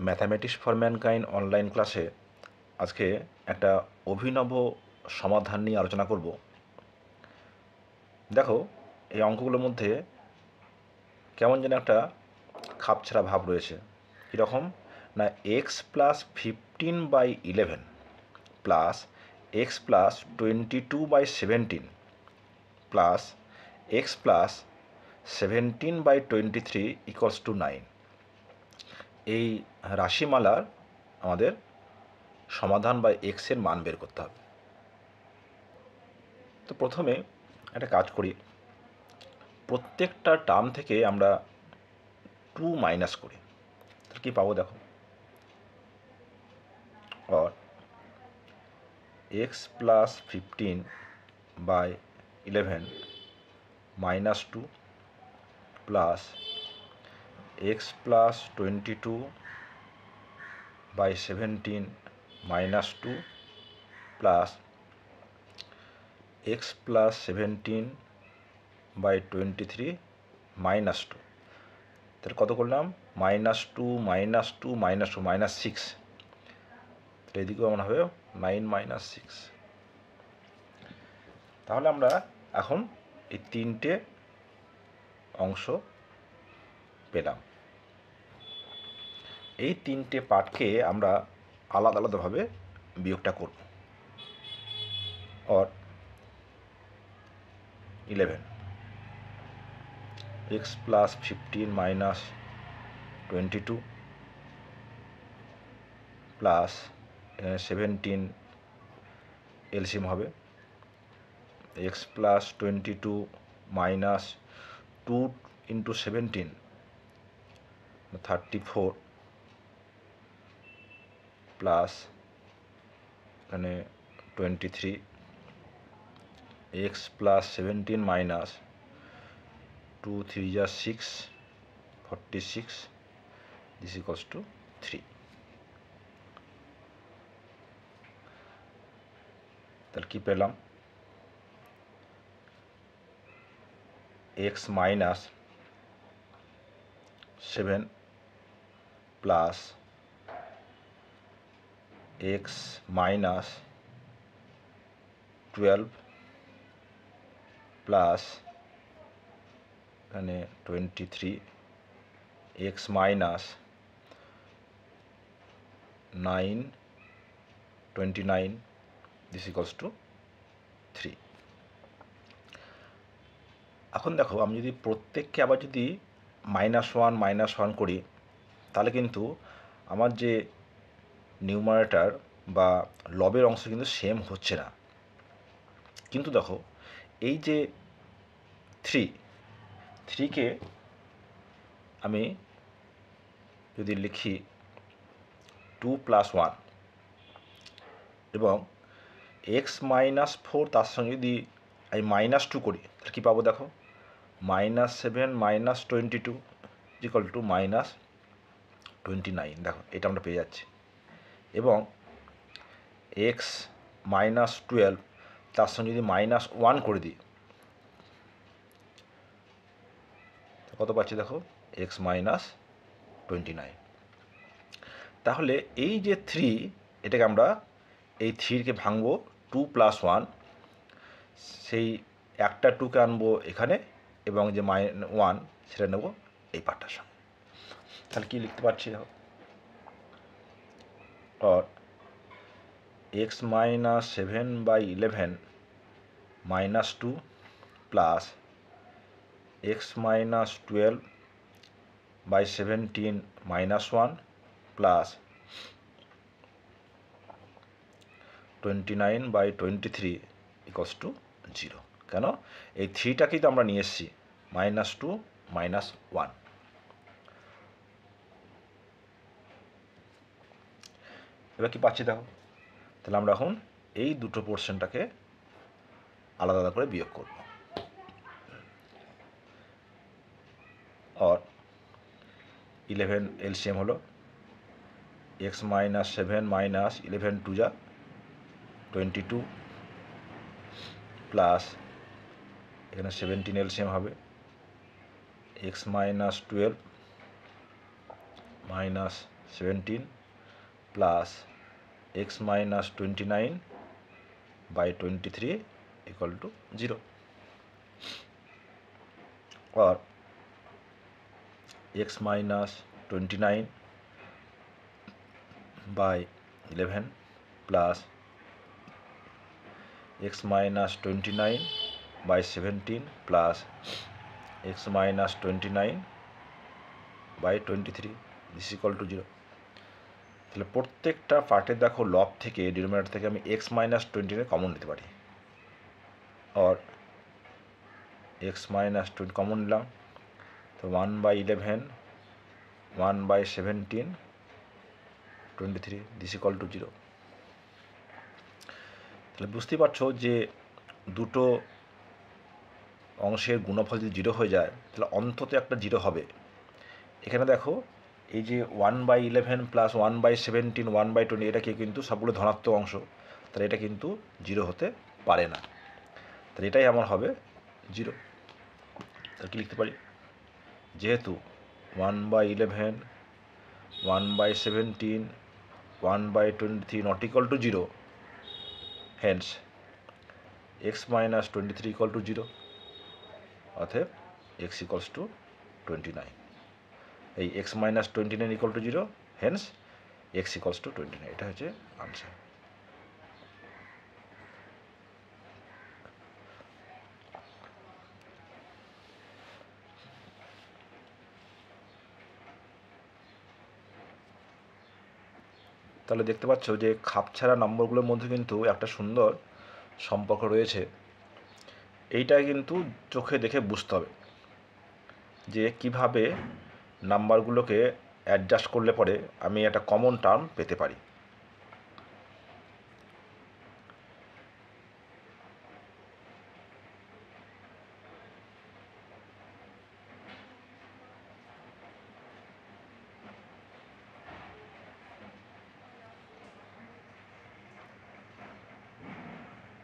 Mathematics for mankind online ক্লাসে আজকে একটা অভিনব সমাধান নিয়ে আলোচনা করব। দেখো, এই অঙ্কগুলোর মধ্যে কেমন যেন একটা খাপছাড়া ভাব রয়েছে। কীরকম না, x+15/11 plus x+22/17 plus x+17/23 = 9, এই রাশিমালার আমাদের সমাধান বা এক্সের মান বের করতে হবে। তো প্রথমে একটা কাজ করি, প্রত্যেকটা টার্ম থেকে আমরা 2 মাইনাস করি। তাহলে কী পাবো দেখো, or x+15/11 -2 plus x+22/17 -2 plus x+17/23 -2। তাহলে কত করলাম? -2 -2 -2 -6। এদিকেও এমন হবে 9 -6। তাহলে আমরা এখন এই তিনটে অংশ পেলাম। এই তিনটে পার্টকে আমরা আলাদা আলাদাভাবে বিয়োগটা করব। or 11 x+15 -22 প্লাস 17 এলসিএম হবে x+22 -2 × 17 34 প্লাস এখানে 23 x+17 -2 3 = 6 46 this equals to 3। তাহলে কি পেলাম? x-7 প্লাস x-12 প্লাস এখানে 23 x-9 29 this equals to 3। এখন দেখো, আমি যদি প্রত্যেককে আবার যদি -1 করি, তাহলে কিন্তু আমার যে নিউমারেটর বা লবের অংশ কিন্তু সেম হচ্ছে না। কিন্তু দেখো, এই যে 3কে আমি যদি লিখি 2 + 1 এবং x-4 তার সঙ্গে যদি আমি -2 করি, তাহলে কী পাবো দেখো? -7 -22 = -29। দেখো, এটা আমরা পেয়ে যাচ্ছি। এবং x-12 তার সঙ্গে যদি -1 করে দিই, কত পাচ্ছি দেখো? x-29। তাহলে এই যে 3, এটাকে আমরা এই 3কে ভাঙবো 2 + 1, সেই একটা 2কে আনবো এখানে এবং যে -1 সেটা নেব এই পার্টটার সঙ্গে। তাহলে কি লিখতে পারছি দেখো? or x-7/11 -2 plus x-12/17 -1 plus 29/23 = 0। কেন? এই 3টাকেই তো আমরা নিয়ে এসেছি -2 -1। এবার কি পাচ্ছি দেখো? তাহলে আমরা এখন এই দুটো পোর্শনটাকে আলাদা আলাদা করে বিয়োগ করব। or 11 এলসিএম হলো x-7 -11 2 = 22 প্লাস এখানে 17 এলসিএম হবে x-12 - 17 plus x minus 29 by 23 equal to 0 और x minus 29 by 11 plus x minus 29 by 17 plus x minus 29 by 23 this equal to 0 তাহলে প্রত্যেকটা পার্টের দেখো লব থেকে ডিনোমিনেটর থেকে আমি x মাইনাস 29 কমন নিতে পারি और x माइनस 20 कॉमन নিলাম তো 1/11 1/17 23 দিস ইকুয়াল টু 0 তাহলে বুঝতেই পারছো যে দুটো অংশের গুণফল যদি 0 হয়ে যায় তাহলে অন্তত একটা 0 হবে এখানে দেখো এই যে 1/11 প্লাস 1/17 1/20 এটা কিন্তু সবগুলো ধনাত্মক অংশ তাহলে এটা কিন্তু 0 হতে পারে না তাহলে এটাই আমার হবে 0 তাহলে কি লিখতে পারি যেহেতু 1/11 1/17 1/23 not equal to 0 hence x minus 23 equal to 0 অতএব x ইকুয়ালস টু 29 এই x minus 29 equal to 0 hence x equals to 29 এটা হচ্ছে আনসার তাহলে দেখতে পাচ্ছ যে খাপছাড়া নম্বরগুলোর মধ্যে কিন্তু একটা সুন্দর সম্পর্ক রয়েছে এইটা কিন্তু চোখে দেখে বুঝতে হবে যে কিভাবে নাম্বারগুলোকে অ্যাডজাস্ট করলে পরে আমি একটা কমন টার্ম পেতে পারি